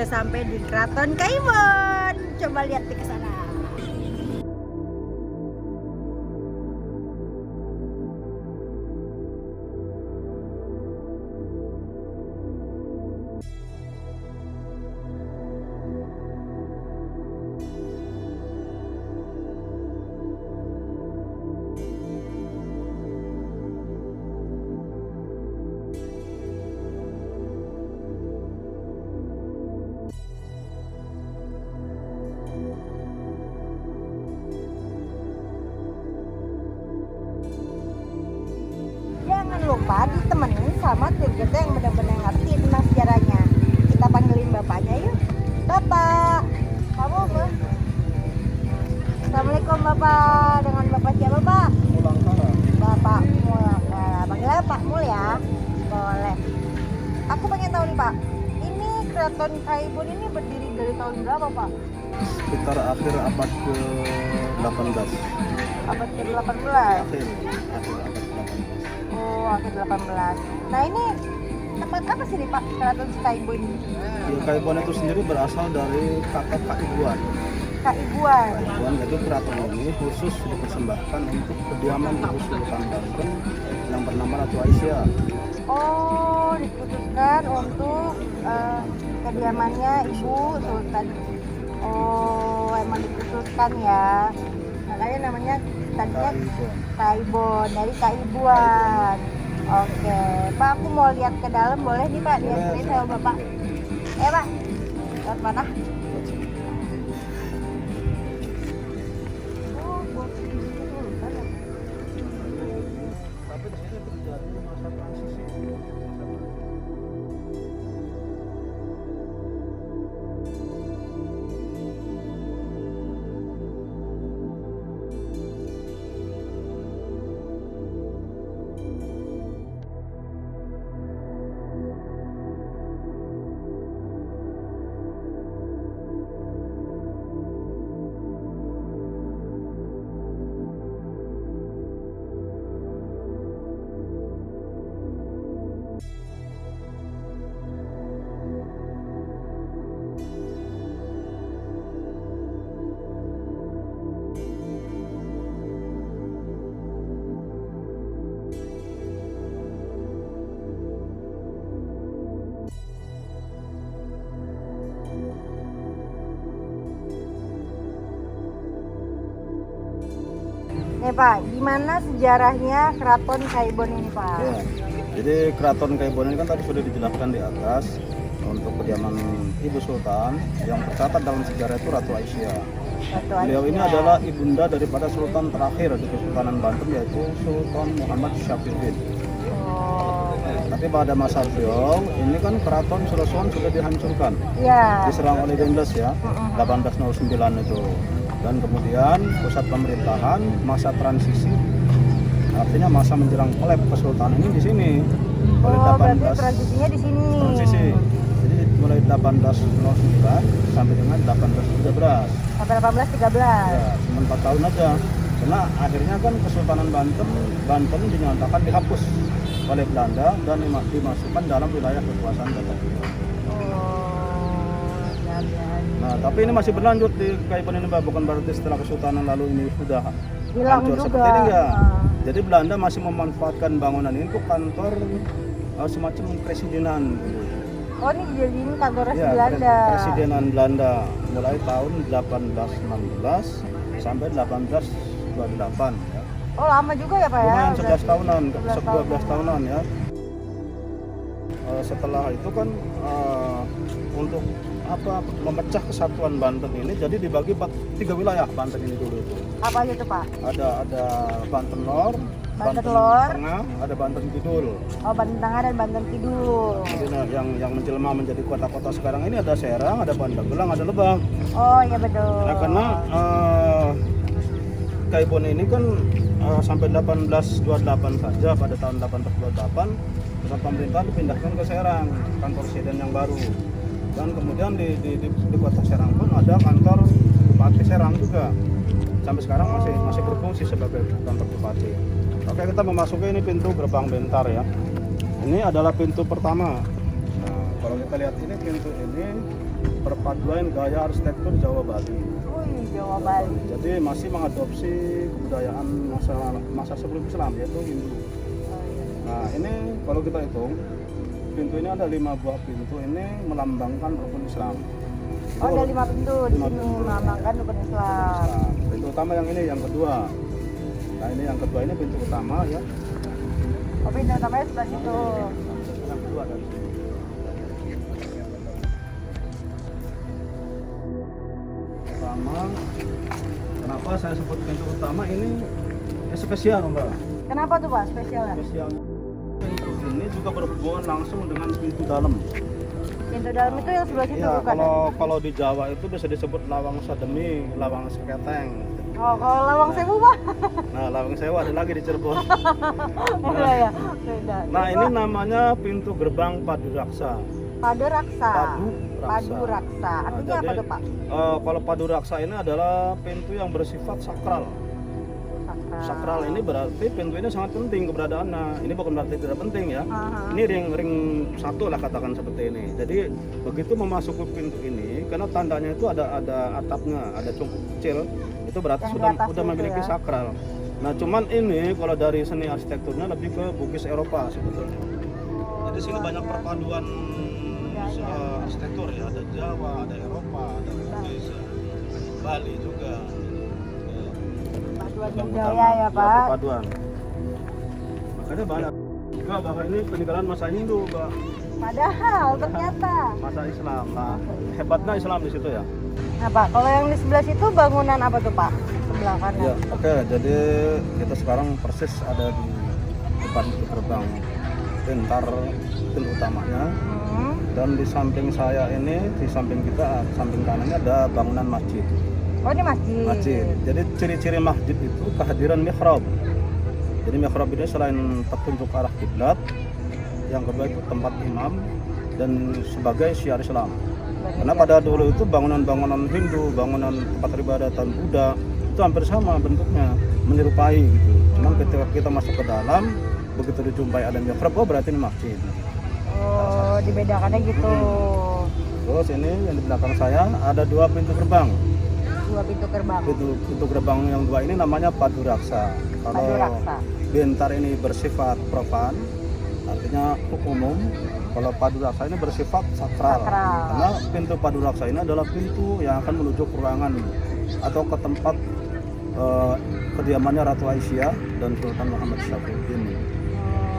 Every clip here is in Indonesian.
sampai di Keraton Kaimon. Coba lihat di sana. Jangan lupa ditemenin sama tour guide yang benar-benar ngerti tentang sejarahnya. Kita panggilin bapaknya yuk. Bapak, kamu apa? Assalamualaikum Bapak. Dengan Bapak siapa Pak? Bapak Mul. Panggilnya Pak Mul ya. Boleh. Aku pengen tahu nih Pak. Ini Keraton Kaibon ini berdiri dari tahun berapa Pak? Sekitar akhir abad ke-18. Abad ke-18. Akhir abad ke-18. Oh, akhir 18. Nah ini tempat apa sih nih Pak Keraton Kaibon ini? Ya, Kaibon itu sendiri berasal dari kata Kaibuan. Kaibuan. Kaibuan itu keraton ini khusus dipersembahkan untuk kediaman Ibu Sultan Banten yang bernama Ratu Aisyah. Oh, dikhususkan untuk kediamannya Ibu Sultan. Oh, emang dikhususkan ya. Makanya namanya tadinya Kaibon, dari Kaibuan. Oke, Pak, aku mau lihat ke dalam, boleh nih Pak? Dianterin sama Bapak. Pak, lewat mana? Oh, buat ini dulu kan ya? Tapi di sini terjadi masa transisi. Nih Pak, gimana sejarahnya Keraton Kaibon ini Pak? Ya. Jadi Keraton Kaibon ini kan tadi sudah dijelaskan di atas untuk kediaman Ibu Sultan yang tercatat dalam sejarah itu Ratu Aisyah. Beliau ini adalah ibunda daripada Sultan terakhir di Kesultanan Banten yaitu Sultan Muhammad Syafiuddin. Oh. Tapi pada masa beliau ini kan keraton Surasuan sudah dihancurkan, Iya. diserang oleh Inggris ya, 1809 itu. Dan kemudian pusat pemerintahan masa transisi, artinya masa menjelang kolab kesultanan ini di sini. Oh, berarti transisinya di sini. Transisi. Jadi mulai 1809 sampai dengan 1813. Sampai 1813. Ya, cuma 4 tahun aja. Karena akhirnya kan Kesultanan Banten dinyatakan dihapus oleh Belanda dan dimasukkan dalam wilayah kekuasaan Batavia. Nah, tapi ini masih berlanjut di Kaibon ini, Mbak. Bukan berarti setelah Kesultanan lalu ini sudah hilang hancur juga. seperti ini enggak. Jadi Belanda masih memanfaatkan bangunan ini untuk kantor semacam presidenan. Oh, ini dijadiin kantor Ya, Belanda. Presidenan Belanda mulai tahun 1816 sampai 1828 ya. Oh, lama juga ya Pak ya? Lumayan 11 tahunan, 11 12 tahunan ya. Setelah itu kan untuk memecah kesatuan Banten ini jadi dibagi 3 wilayah Banten ini dulu itu. Apa aja tuh Pak? Ada Banten Lor, Banten Lor, Tengah, ada Banten Kidul. Oh, Banten Tengah dan Banten Kidul. Jadi yang menjelma menjadi kota-kota sekarang ini ada Serang, ada Pandeglang, ada Lebak. Oh iya betul. Nah, karena Kaibon ini kan sampai 1828 saja, pada tahun 1828 pusat pemerintahan dipindahkan ke Serang, kantor presiden yang baru. Dan kemudian di kota Serang pun ada kantor Bupati Serang juga. Sampai sekarang masih berfungsi sebagai kantor bupati. Oke, kita memasuki ini pintu gerbang Bentar ya. Ini adalah pintu pertama. Nah, kalau kita lihat ini pintu ini perpaduan gaya arsitektur Jawa Bali. Wih, Jawa Bali. Jadi masih mengadopsi kebudayaan masa sebelum Islam, yaitu Hindu. Nah ini kalau kita hitung, pintu ini ada 5 buah pintu, ini melambangkan rukun Islam. Oh, ada 5 pintu di 5 sini pintu. melambangkan rukun Islam. Nah, pintu utama yang ini, yang kedua. Nah ini yang kedua, ini pintu utama ya. Oh, pintu utamanya sebelah situ. Yang kedua dari sini. Utama. Kenapa saya sebut pintu utama ini spesial, Mbak? Kenapa tuh Pak spesialnya? Spesial. Pintu ini juga berhubungan langsung dengan pintu dalam. Pintu dalam itu yang sebelah situ Iya, bukan? kalau di Jawa itu bisa disebut lawang sademi, lawang seketeng. Oh, kalau Lawang Sewu Pak? Nah, lawang sewa ada lagi di Cirebon. Iya ya, beda. Nah, ini namanya pintu gerbang Padu Raksa. Padu Raksa. Padu Padu Raksa. Artinya Nah, apa jadi, tuh Pak? Kalau Padu Raksa ini adalah pintu yang bersifat sakral. Sakral ini berarti pintu ini sangat penting keberadaannya. Ini bukan berarti tidak penting ya. Aha. Ini ring satu lah katakan seperti ini. Jadi begitu memasuki pintu ini, karena tandanya itu ada atapnya, ada cungkup kecil, itu berarti Yang di sudah atas itu memiliki ya. sakral. Nah cuman ini kalau dari seni arsitekturnya lebih ke Bugis Eropa sebetulnya. Jadi sini banyak perpaduan arsitektur ya, ada Jawa, ada Eropa, ada Bugis, Bali juga. Paduan Gerbang budaya utama, ya Pak. perpaduan. Makanya banyak juga bahwa ini peninggalan masa Hindu, Pak. Padahal ternyata. Masa Islam. Nah, hebatnya Islam di situ ya. Nah Pak, kalau yang di sebelah situ bangunan apa tuh Pak? Sebelah kanan. Ya, oke. Jadi kita sekarang persis ada di depan gerbang pintar pintu utamanya. Dan di samping saya ini, di samping kita, samping kanannya ada bangunan masjid. Oh, ini masjid. Masjid. Jadi ciri-ciri masjid itu kehadiran mihrab. Jadi mihrab ini selain petunjuk arah kiblat, yang kedua itu tempat imam dan sebagai syiar Islam. Karena pada dulu itu bangunan-bangunan Hindu, bangunan tempat peribadatan Buddha itu hampir sama bentuknya, menyerupai gitu. Cuman ketika kita masuk ke dalam, begitu dijumpai ada mihrab, oh berarti ini masjid. Oh, dibedakannya gitu. Terus ini yang di belakang saya ada 2 pintu gerbang. 2 pintu gerbang. Pintu gerbang yang 2 ini namanya Padu Raksa. Kalau Padu Raksa. Bentar ini bersifat profan, artinya umum. Kalau Padu Raksa ini bersifat sakral. Karena pintu Padu Raksa ini adalah pintu yang akan menuju ke ruangan atau ke tempat kediamannya Ratu Aisyah dan Sultan Muhammad Syafuddin.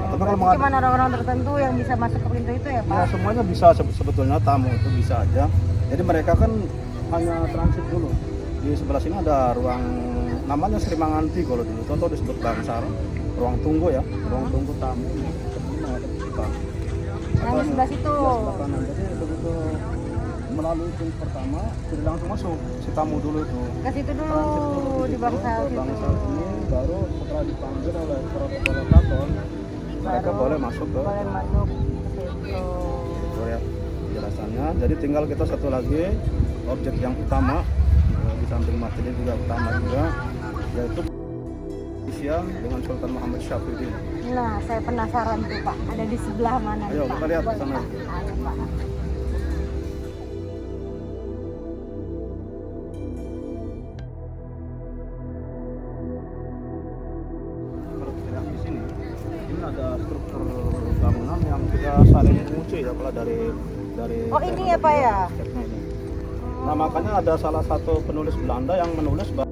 Tapi kalau Berarti cuma orang-orang tertentu yang bisa masuk ke pintu itu ya Pak? Ya semuanya bisa sebetulnya, tamu itu bisa aja. Jadi mereka kan hanya transit dulu. Di sebelah sini ada ruang namanya Sri Manganti kalau dulu. Contoh disebut Bangsar, ruang tunggu ya, ruang tunggu tamu. Nah, ada kita. Yang di sebelah situ. Ya, sebelah kanan. Jadi begitu melalui pintu pertama, jadi langsung masuk si tamu dulu itu. Ke situ dulu Transit dulu di Bangsal ke situ. Bangsal ini, baru setelah dipanggil oleh protokol keraton, mereka boleh masuk ke Boleh masuk ke situ. itu ya penjelasannya. Jadi tinggal kita satu lagi objek yang utama di samping masjid ini juga utama juga, yaitu Aisyah dengan Sultan Muhammad Syafuddin. Nah, saya penasaran tuh Pak, ada di sebelah mana Ayo, Pak? kita lihat ke Boleh, sana. Pak? Ayo Pak. Kalau kita lihat di sini, ini ada struktur bangunan yang sudah saling mengunci ya kalau dari Oh, ini ya, Pak, ya? ini. Nah makanya ada salah satu penulis Belanda yang menulis bahwa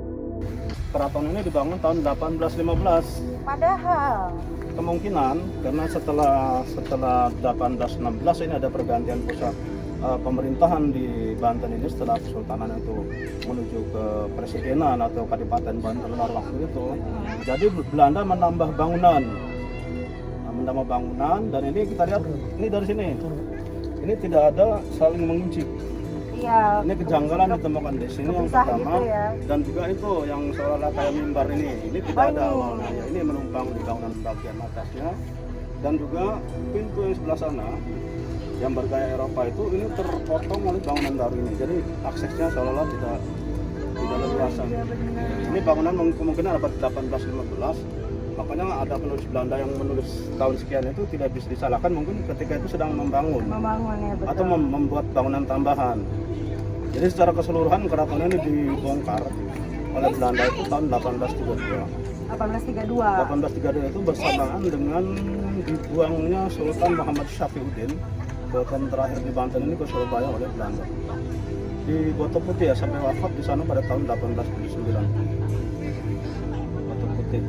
keraton ini dibangun tahun 1815. Padahal Kemungkinan karena setelah 1816 ini ada pergantian pusat pemerintahan di Banten ini setelah kesultanan itu menuju ke presidenan atau kadipaten Banten waktu itu. Jadi Belanda menambah bangunan. Menambah bangunan dan ini kita lihat ini dari sini. Ini tidak ada saling mengunci. iya. Ini kejanggalan ditemukan di sini yang kepisah pertama gitu ya. dan juga itu yang seolah-olah kayak mimbar ini tidak Oh, ada ini. awalnya. Ini menumpang di bangunan bagian atasnya dan juga pintu yang sebelah sana yang bergaya Eropa itu ini terpotong oleh bangunan baru ini. Jadi aksesnya seolah-olah tidak leluasa. Iya, benar. Ini bangunan kemungkinan abad 1815 Makanya ada penulis Belanda yang menulis tahun sekian itu tidak bisa disalahkan, mungkin ketika itu sedang membangun ya, betul. atau membuat bangunan tambahan. Jadi secara keseluruhan keraton ini dibongkar oleh Belanda itu tahun 1832. 1832 itu bersamaan dengan dibuangnya Sultan Muhammad Syafiuddin, sultan terakhir di Banten ini, ke Surabaya oleh Belanda. Di Batu Putih ya, sampai wafat di sana pada tahun 1879. Batu Putih.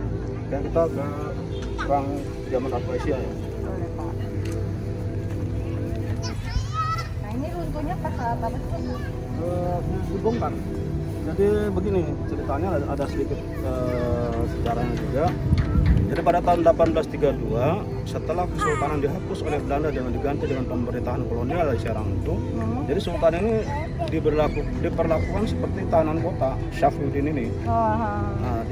Kayak kita ke perang zaman Asia ya. Boleh, Pak. Nah ini runtuhnya pas saat apa sih? Dibongkar. Jadi begini ceritanya, ada sedikit sejarahnya juga. Jadi pada tahun 1832 setelah kesultanan dihapus oleh Belanda dengan diganti dengan pemerintahan kolonial di Serang itu, jadi sultan ini diperlakukan seperti tahanan kota Syafiuddin ini. Nah,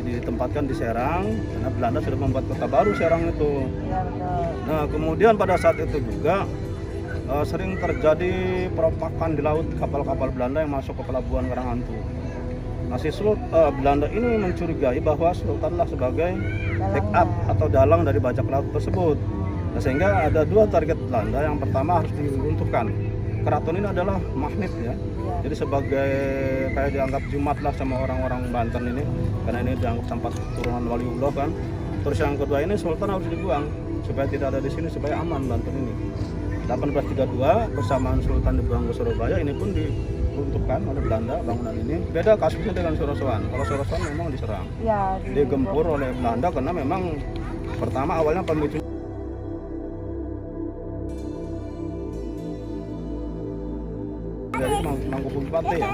ditempatkan di Serang karena Belanda sudah membuat kota baru Serang itu. Ya, betul. Nah, kemudian pada saat itu juga sering terjadi perompakan di laut kapal-kapal Belanda yang masuk ke pelabuhan Karanghantu. Nah, Belanda ini mencurigai bahwa Sultanlah sebagai backup atau dalang dari bajak laut tersebut. Nah, sehingga ada dua target Belanda. Yang pertama harus diruntuhkan. Keraton ini adalah magnet ya. Jadi sebagai kayak dianggap Jumat lah sama orang-orang Banten ini, karena ini dianggap tempat turunan Waliullah kan. Terus yang kedua ini Sultan harus dibuang supaya tidak ada di sini, supaya aman Banten ini. 1832 bersamaan Sultan dibuang ke Surabaya, ini pun diruntuhkan oleh Belanda bangunan ini. Beda kasusnya dengan Sorosoan. Kalau Sorosoan memang diserang, ya, digempur oleh Belanda karena memang pertama awalnya pemicu dari Mangkubupati ya,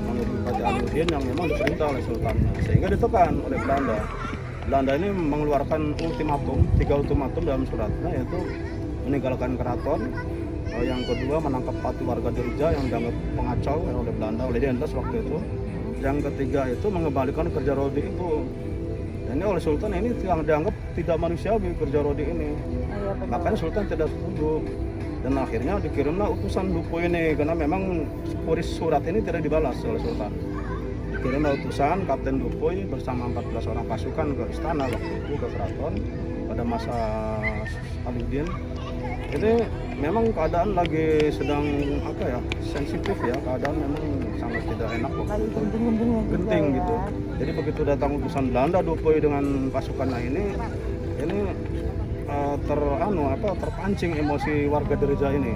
Mangkubupati Aludin yang memang diperintah oleh Sultannya, sehingga ditekan oleh Belanda. Belanda ini mengeluarkan ultimatum, 3 ultimatum dalam suratnya, yaitu meninggalkan keraton, yang kedua menangkap pati warga Dirja yang dianggap pengacau oleh Belanda, oleh Dendas waktu itu, yang ketiga itu mengembalikan kerja rodi itu. Dan ini oleh Sultan ini yang dianggap tidak manusiawi kerja rodi ini. Makanya Sultan tidak setuju. Dan akhirnya dikirimlah utusan Dupo ini, karena memang surat ini tidak dibalas oleh Sultan. Dikirimlah utusan Kapten Dupoy bersama 14 orang pasukan ke istana waktu itu, ke keraton pada masa Aludin. Jadi memang keadaan lagi sedang apa ya, sensitif ya, keadaan memang sangat tidak enak waktu itu, genting gitu. Jadi begitu datang utusan Belanda Dupoy dengan pasukannya ini terpancing emosi warga Dirja ini.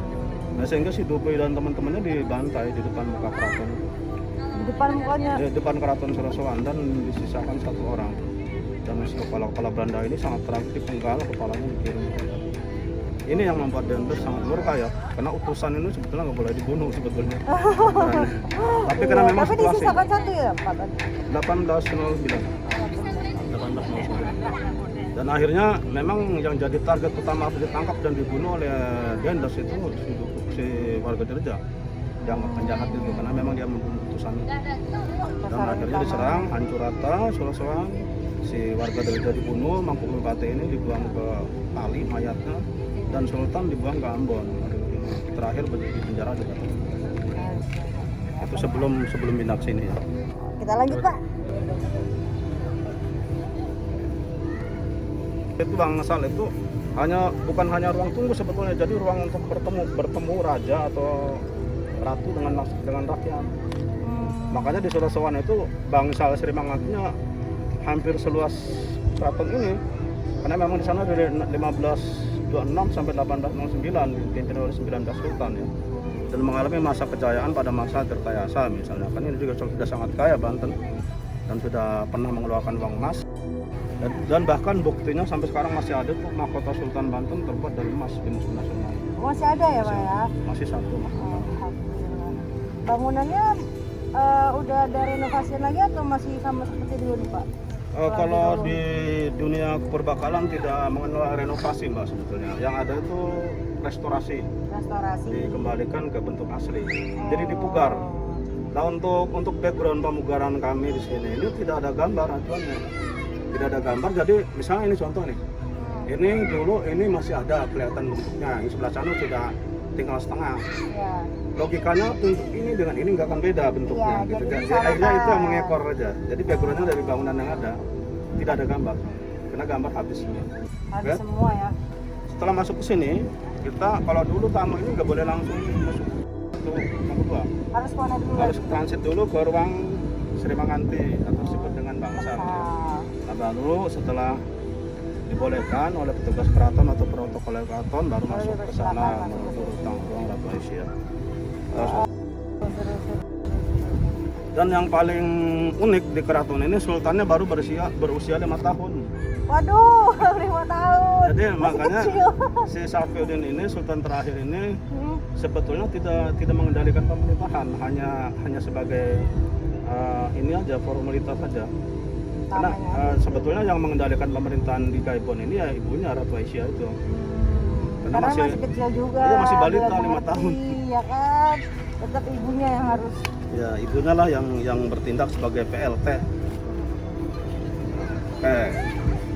Nah, sehingga si Dupoy dan teman-temannya dibantai di depan muka keraton. Di depan mukanya? Di depan keraton Sorosoan, dan disisakan 1 orang. Dan kepala Belanda ini sangat tragis, penggal kepalanya dikirim. Ini yang membuat Dendas sangat murka ya, karena utusan ini sebetulnya nggak boleh dibunuh sebetulnya. Tapi karena memang tapi situasi. disisakan 1 ya Pak? 1809. Dan akhirnya memang yang jadi target utama harus ditangkap dan dibunuh oleh Dendas itu si warga Dirja, dianggap penjahat itu, karena memang dia membunuh utusan. Dan akhirnya diserang, hancur rata Sorosoan. Si warga Dirja dibunuh, Mangkubupati ini dibuang ke kali mayatnya, dan Sultan dibuang ke Ambon. Terakhir di penjara di Batu. Itu sebelum pindah ke sini ya. Kita lanjut Pak. Itu bangsal itu bukan hanya ruang tunggu sebetulnya, jadi ruang untuk bertemu raja atau ratu dengan rakyat. Makanya di Sorosoan itu bangsal Sri Mangatnya hampir seluas keraton ini, karena memang di sana dari 1526 sampai 1809 dipimpin oleh 19 sultan ya, dan mengalami masa kejayaan pada masa Tirtayasa misalnya. Kan ini juga sudah sangat kaya Banten dan sudah pernah mengeluarkan uang emas, dan bahkan buktinya sampai sekarang masih ada tuh mahkota Sultan Banten terbuat dari emas di Museum Nasional. Masih ada ya Pak ya? Masih 1 mahkota. Bangunannya udah ada renovasi lagi atau masih sama seperti dulu nih Pak? Kalau di dunia keperbakalan tidak mengenal renovasi Mbak sebetulnya. Yang ada itu restorasi. Dikembalikan ke bentuk asli. Jadi dipugar. Nah, untuk background pemugaran kami di sini ini tidak ada gambar acuannya. Tidak ada gambar. Jadi misalnya ini contoh nih. Ini dulu ini masih ada kelihatan bentuknya. Yang sebelah sana sudah tinggal setengah. Ya. Logikanya untuk ini dengan ini nggak akan beda bentuknya ya, gitu. Jadi akhirnya itu yang mengekor aja. Jadi backgroundnya dari bangunan yang ada tidak ada gambar. karena gambar habis semua. Habis Oke. semua ya. Setelah masuk ke sini, kita kalau dulu tamu ini nggak boleh langsung masuk ke rumah kedua. Harus mana dulu? Harus transit dulu ke ruang Sri Manganti atau disebut dengan bangsal. Nah, baru setelah dibolehkan oleh petugas keraton atau protokol keraton baru masuk ke sana menuju ruang Ratu Aisyah. Dan yang paling unik di keraton ini sultannya baru berusia 5 tahun. Waduh, 5 tahun. Jadi Masih makanya kecil. si Safiuddin ini sultan terakhir ini sebetulnya tidak mengendalikan pemerintahan, hanya sebagai ini aja formalitas saja. Karena sebetulnya yang mengendalikan pemerintahan di Gaibon ini ya ibunya Ratu Aisyah itu. Karena masih kecil juga. Iya, masih balita belum 5 tahun. Iya kan. Tetap ibunya yang harus. Ya ibunya lah yang bertindak sebagai PLT. Oke,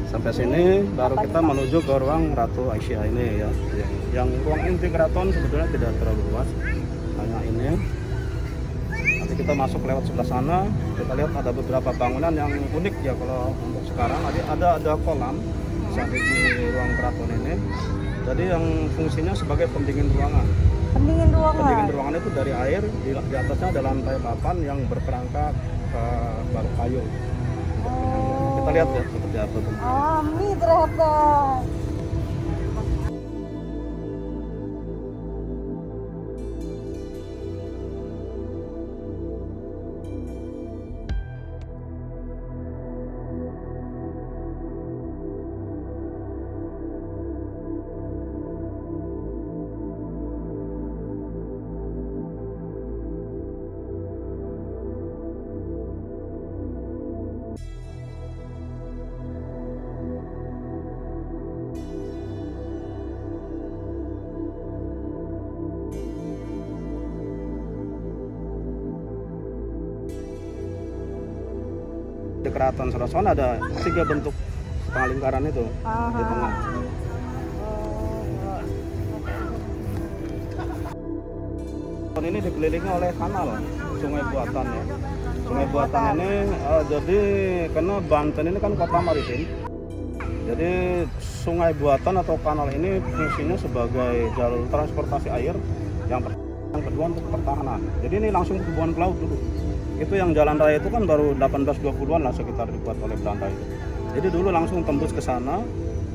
sampai sini baru kita menuju ke ruang Ratu Aisyah ini ya. Yang ruang inti keraton sebetulnya tidak terlalu luas, hanya ini. Nanti kita masuk lewat sebelah sana, kita lihat ada beberapa bangunan yang unik ya kalau untuk sekarang. Ada kolam di ruang keraton ini. Jadi yang fungsinya sebagai pendingin ruangan. Pendingin ruangan. Pendingin ruangan itu dari air, di atasnya ada lantai papan yang berperangkat baru kayu. Kita lihat ya seperti apa tuh. Ini ternyata. Di keraton Surasan ada 3 bentuk setengah lingkaran itu di tengah. Ini dikelilingi oleh kanal Sungai Buatan ya. Sungai Buatan ini jadi karena Banten ini kan kota maritim. Jadi Sungai Buatan atau kanal ini fungsinya sebagai jalur transportasi air yang kedua untuk pertahanan. Jadi ini langsung hubungan ke laut dulu. Itu yang jalan raya itu kan baru 1820-an lah sekitar dibuat oleh Belanda itu. Jadi dulu langsung tembus ke sana,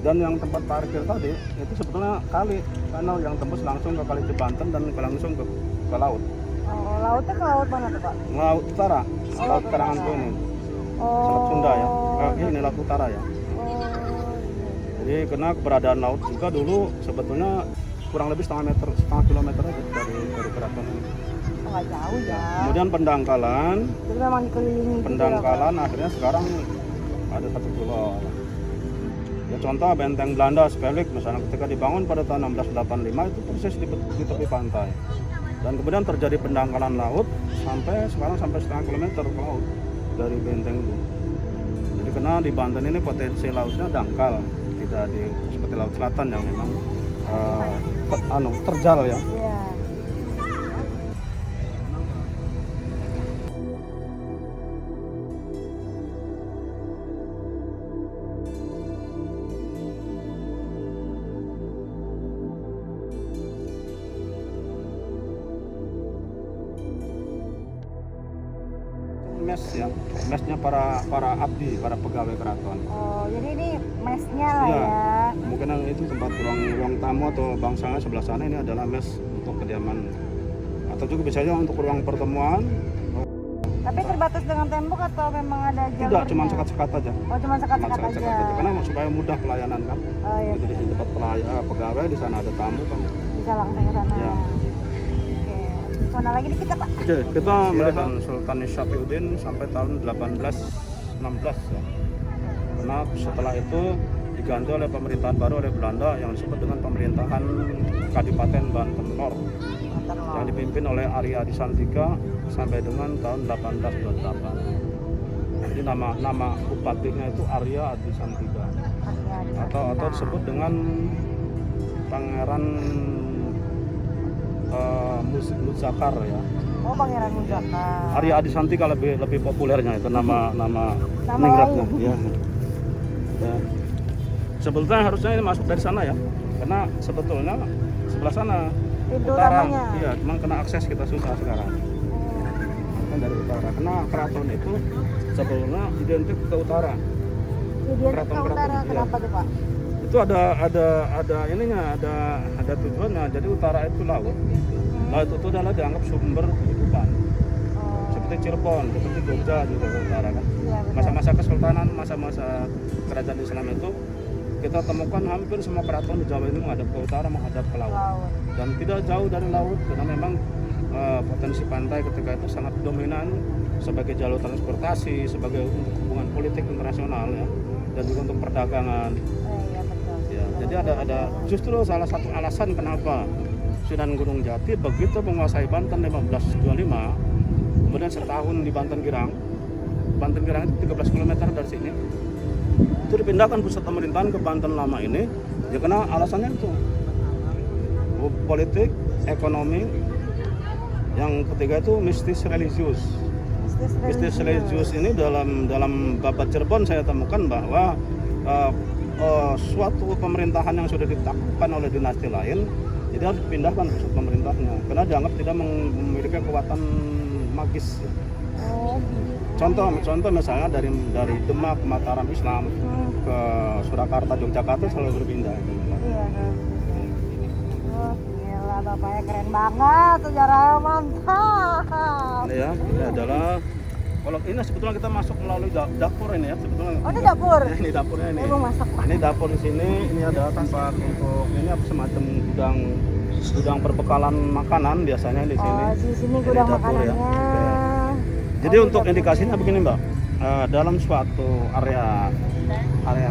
dan yang tempat parkir tadi itu sebetulnya kanal yang tembus langsung ke Kali Cibanten dan langsung ke laut. Oh, lautnya ke laut mana tuh Pak? Laut Utara, Laut Karanganyar ini. Selat Sunda ya. Ini Laut Utara ya. Jadi karena keberadaan laut juga dulu sebetulnya kurang lebih setengah kilometer aja dari keraton ini. Nggak jauh ya. Kemudian pendangkalan. Jadi memang dikelilingi. Pendangkalan akhirnya sekarang ada 1 pulau. Ya contoh benteng Belanda Speluk misalnya ketika dibangun pada tahun 1685 itu persis di tepi pantai. Dan kemudian terjadi pendangkalan laut sampai setengah kilometer ke laut dari benteng itu. Jadi karena di Banten ini potensi lautnya dangkal, tidak seperti laut selatan yang memang terjal ya. Iya. Mes ya, mesnya para abdi, para pegawai keraton. Oh, jadi ini mesnya lah ya. Mungkin yang itu tempat ruang tamu atau bangsalnya sebelah sana ini adalah mes untuk kediaman. Atau juga bisa aja untuk ruang pertemuan. Tapi terbatas dengan tembok atau memang ada jalurnya? Tidak, cuma sekat-sekat aja. Oh, cuma sekat-sekat aja. Karena supaya mudah pelayanan kan. Oh iya. Jadi di tempat pegawai di sana ada tamu kan. Bisa langsung ke sana. Ya. Oke. Mana lagi nih kita Pak? Oke, kita melihat Sultan Safiuddin sampai tahun 1816 ya. Karena setelah itu diganti oleh pemerintahan baru oleh Belanda yang disebut dengan pemerintahan Kadipaten Banten Lor yang dipimpin oleh Arya Disantika sampai dengan tahun 1828. Jadi nama bupatinya itu Arya Disantika atau disebut dengan Pangeran Muzakar ya. Oh, Pangeran Muzakar. Arya Disantika lebih populernya itu nama ningratnya ya. Ya. Sebetulnya harusnya ini masuk dari sana ya, karena sebetulnya sebelah sana Pintu utara. utamanya. Iya, cuma kena akses kita susah sekarang. Kan dari utara. Karena keraton itu sebetulnya identik ke utara. Jadi dia ke Keraton-keraton, utara, iya. kenapa tuh Pak? Itu ada ininya, ada tujuannya. Jadi utara itu laut. Laut itu adalah dianggap sumber kehidupan. Oh, Seperti Cirebon, seperti Jogja juga ke utara kan. iya betul. Masa-masa kesultanan, masa-masa kerajaan Islam itu kita temukan hampir semua keraton di Jawa ini menghadap ke utara, menghadap ke laut. Laut. Dan tidak jauh dari laut karena memang potensi pantai ketika itu sangat dominan sebagai jalur transportasi, sebagai untuk hubungan politik internasional ya, dan juga untuk perdagangan. Iya betul. Ya, jadi ada justru salah satu alasan kenapa Sunan Gunung Jati begitu menguasai Banten 1525, kemudian setahun di Banten Girang. Banten Girang itu 13 km dari sini. Itu dipindahkan pusat pemerintahan ke Banten Lama ini, ya karena alasannya itu politik, ekonomi, yang ketiga itu mistis religius. Mistis religius ini dalam babat Cirebon saya temukan bahwa suatu pemerintahan yang sudah ditaklukkan oleh dinasti lain, jadi harus dipindahkan pusat pemerintahnya karena dianggap tidak memiliki kekuatan magis. Oh, Contoh misalnya dari Demak, Mataram Islam ke Surakarta, Yogyakarta selalu berpindah. iya. Oh, gila bapaknya keren banget, sejarahnya mantap. Ini ya, ini adalah kalau ini sebetulnya kita masuk melalui dapur ini ya sebetulnya. Oh, ini dapur. Ya, ini dapurnya ini. Mau masak Pak. Ini dapur di sini, ini ada tempat untuk ini apa semacam gudang perbekalan makanan biasanya di sini. Oh, di sini Ini gudang dapur ya. makanannya. Jadi Oh, untuk dapur. indikasinya begini Mbak, dalam suatu area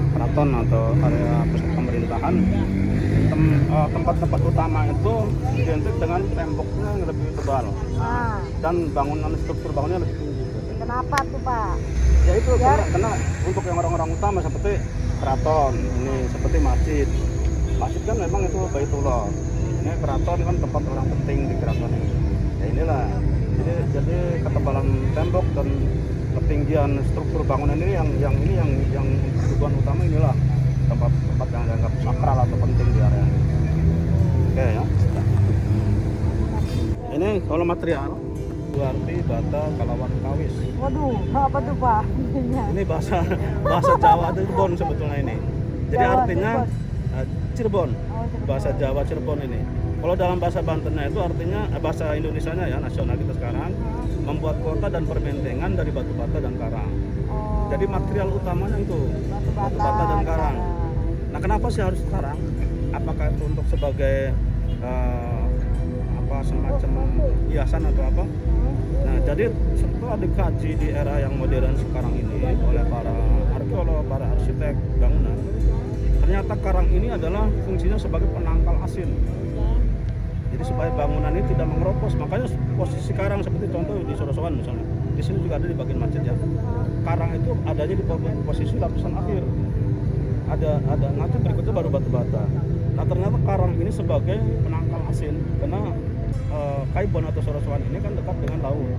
keraton atau area pusat pemerintahan, tempat-tempat utama itu identik dengan temboknya yang lebih tebal Nah, dan bangunan struktur bangunnya lebih tinggi. kenapa tuh Pak? Ya itu Biar- karena untuk yang orang-orang utama seperti keraton ini seperti masjid kan memang itu Baitullah, ini keraton kan tempat orang penting di keraton ini. Ya inilah jadi ketebalan tembok dan ketinggian struktur bangunan ini yang tujuan utama inilah tempat yang dianggap sakral atau penting di area ini. Oke ya. Ini kalau material Duarti, Bata, Kalawan, Kawis. Waduh, apa tuh Pak? Ini bahasa Jawa Cirebon sebetulnya ini. Jadi Jawa, artinya Cirebon. Oh, Cirebon. Bahasa Jawa Cirebon ini. Kalau dalam bahasa Bantennya itu artinya bahasa Indonesianya ya nasional kita sekarang membuat kota dan perbentengan dari batu bata dan karang. Oh, Jadi material utamanya itu batu batu bata dan karang. Nah, kenapa sih harus karang? Apakah itu untuk sebagai semacam hiasan atau apa? Nah, jadi setelah dikaji di era yang modern sekarang ini oleh para arkeolog, para arsitek bangunan, ternyata karang ini adalah fungsinya sebagai penangkal asin. Jadi supaya bangunan ini tidak mengeropos, makanya posisi karang seperti contoh di Sorosowan misalnya, di sini juga ada di bagian masjid ya. Karang itu adanya di posisi lapisan akhir. Ada nanti berikutnya baru batu bata. Nah ternyata karang ini sebagai penangkal asin karena Kaibon atau Sorosowan ini kan dekat dengan laut.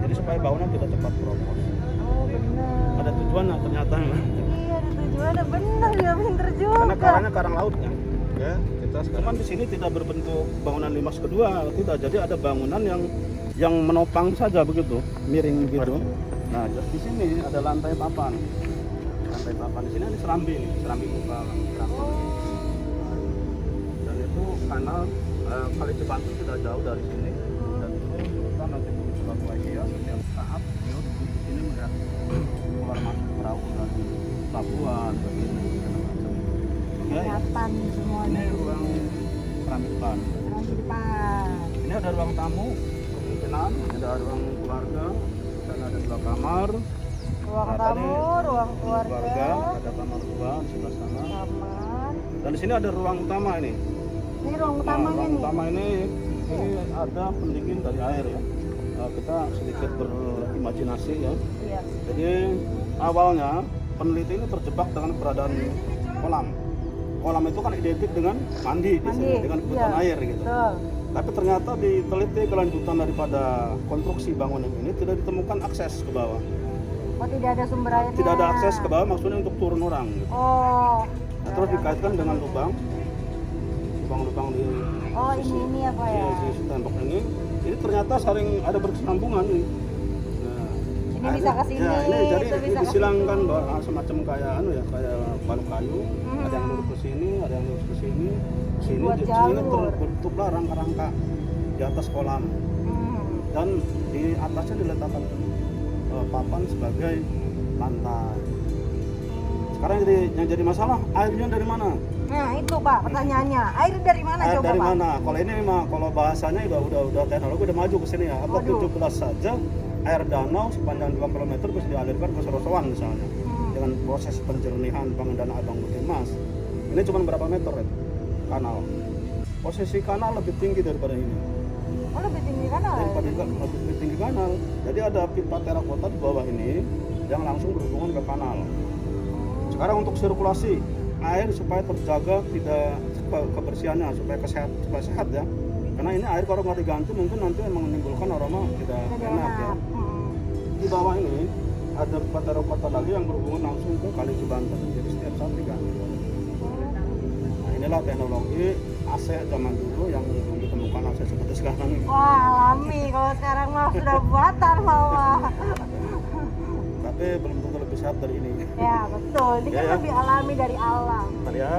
Jadi supaya bangunan tidak cepat keropos. Oh benar. Ada tujuannya ternyata. Iya ada tujuannya, benar ya, pinter juga. Karena karangnya karang lautnya. Ya, kita sekarang di sini tidak berbentuk bangunan limas kedua, tidak. Jadi ada bangunan yang menopang saja begitu, miring begitu. Nah, di sini ada lantai papan. Lantai papan di sini ada serambi buka keraton. Dan itu kanal Kali Cibantung tidak jauh dari sini. Dan itu kita nanti begitu lalu Asia setiap saat di sini melihat keluar masuk perahu dari Labuan, begini segala macam. Kelihatan semua. Ini ruang keramik depan. Keramik depan. Ini ada ruang tamu, kemungkinan ada ruang keluarga, dan ada 2 kamar. Ruang Nah, tamu, tadi ruang keluarga, ada kamar 2 di sebelah sana. kamar. Dan di sini ada ruang utama ini. Ini ruang Nah, utamanya ruang nih. utama ini ada pendingin dari air ya. Kita sedikit berimajinasi ya. Iya. Jadi awalnya peneliti ini terjebak dengan keberadaan kolam. Kolam itu kan identik dengan mandi di sini, dengan kebutuhan iya. air gitu. Betul. Tapi ternyata diteliti kelanjutan daripada konstruksi bangunan ini tidak ditemukan akses ke bawah. Oh tidak ada sumber airnya. Tidak ada akses ke bawah maksudnya untuk turun orang. Gitu. Oh. Nah, terus dikaitkan dengan lubang-lubang di Oh ini apa ya? si tembok ini ternyata saling ada berkesinambungan nih. Nah, Ini bisa ke sini, ya, ini jadi itu ini bisa ke disilangkan situ. bahwa semacam kayak kayak balok kayu, ada yang lurus ke sini, ada yang lurus ke sini, Buat di sini jalur. terbentuklah rangka-rangka di atas kolam dan di atasnya diletakkan papan sebagai lantai. Sekarang yang jadi masalah, airnya dari mana? Nah itu Pak pertanyaannya, air dari mana Air coba dari Pak? mana? Kalau ini mah kalau bahasanya udah teknologi udah maju ke sini ya. Abad Waduh. 17 saja air danau sepanjang 2 km bisa dialirkan ke Sorosowan misalnya. Dengan proses penjernihan pengendalian abang putih emas. Ini cuma berapa meter ya? Kanal. Posisi kanal lebih tinggi daripada ini. Oh lebih tinggi kan? Lebih tinggi kanal. Jadi ada pipa terakota di bawah ini yang langsung berhubungan ke kanal. Sekarang untuk sirkulasi air supaya terjaga tidak kebersihannya supaya sehat ya. Karena ini air kalau nggak diganti mungkin nanti memang menimbulkan aroma tidak enak ya. Di bawah ini ada pipa terakota lagi yang berhubungan langsung ke Kali Cibanten. Jadi setiap saat diganti. Nah, inilah teknologi AC zaman dulu yang ditemukan AC seperti sekarang ini. Wah alami, kalau sekarang mah sudah buatan malah. Tapi belum tentu lebih sehat dari ini. Ya betul, ini kan Ya. lebih alami dari alam. Bentar ya.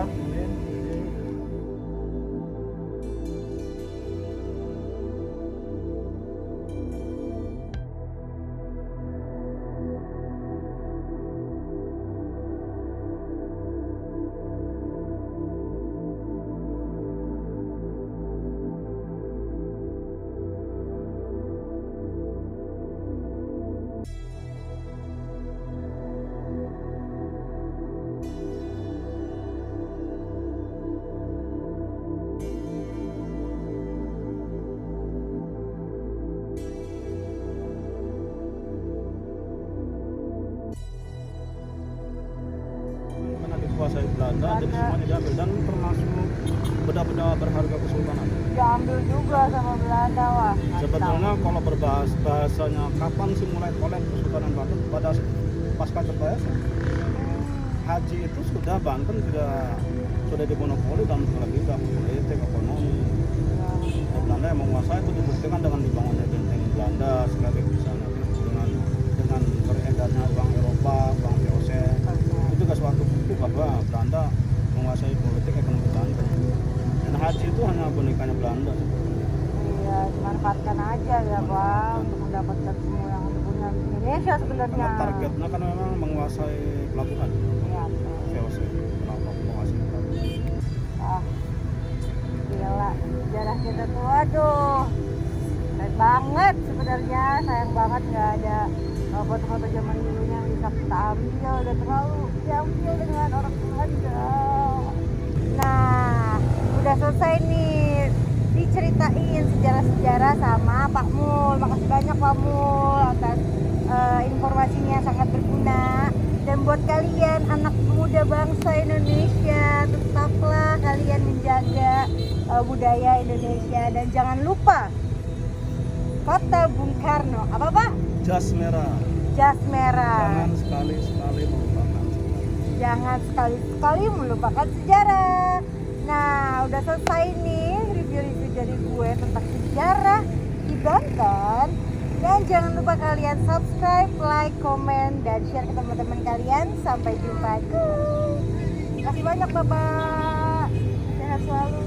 Karena dikuasai Belanda, jadi semuanya diambil dan termasuk benda-benda berharga kesultanan. Diambil juga sama Belanda wah. Sebetulnya kalau bahasanya kapan sih mulai kolek Kesultanan Banten pada pasca Kertajasa. Haji itu sudah Banten sudah dimonopoli dalam segala bidang politik, ekonomi. Nah, Belanda yang menguasai itu dibuktikan dengan dibangunnya benteng Belanda sebagai sana dengan beredarnya uang Eropa, uang VOC. Itu juga suatu bukti bahwa Belanda menguasai politik ekonomi Banten. Dan haji itu hanya bonekanya Belanda. Iya, dimanfaatkan aja ya Pak untuk mendapatkan semua yang punya Indonesia sebenarnya. Karena targetnya kan memang menguasai pelabuhan. Iya. betul. VOC, kenapa menguasai pelabuhan? Ah, gila, sejarah kita tuh aduh keren banget sebenarnya, sayang banget nggak ada foto-foto zaman dulunya yang bisa kita ambil, udah terlalu diambil dengan orang Belanda. Nah, udah selesai nih diceritain sejarah-sejarah sama Pak Mul. Makasih banyak Pak Mul atas informasinya sangat berguna. Dan buat kalian anak muda bangsa Indonesia, tetaplah kalian menjaga budaya Indonesia dan jangan lupa kata Bung Karno, apa Pak? Jas merah. Jas merah. Jangan sekali-sekali melupakan. Jangan sekali-sekali melupakan sejarah. Nah, udah selesai nih review-review dari gue tentang sejarah di Banten. Dan jangan lupa kalian subscribe, like, komen, dan share ke teman-teman kalian. Sampai jumpa. Terima kasih banyak Bapak. Sehat selalu.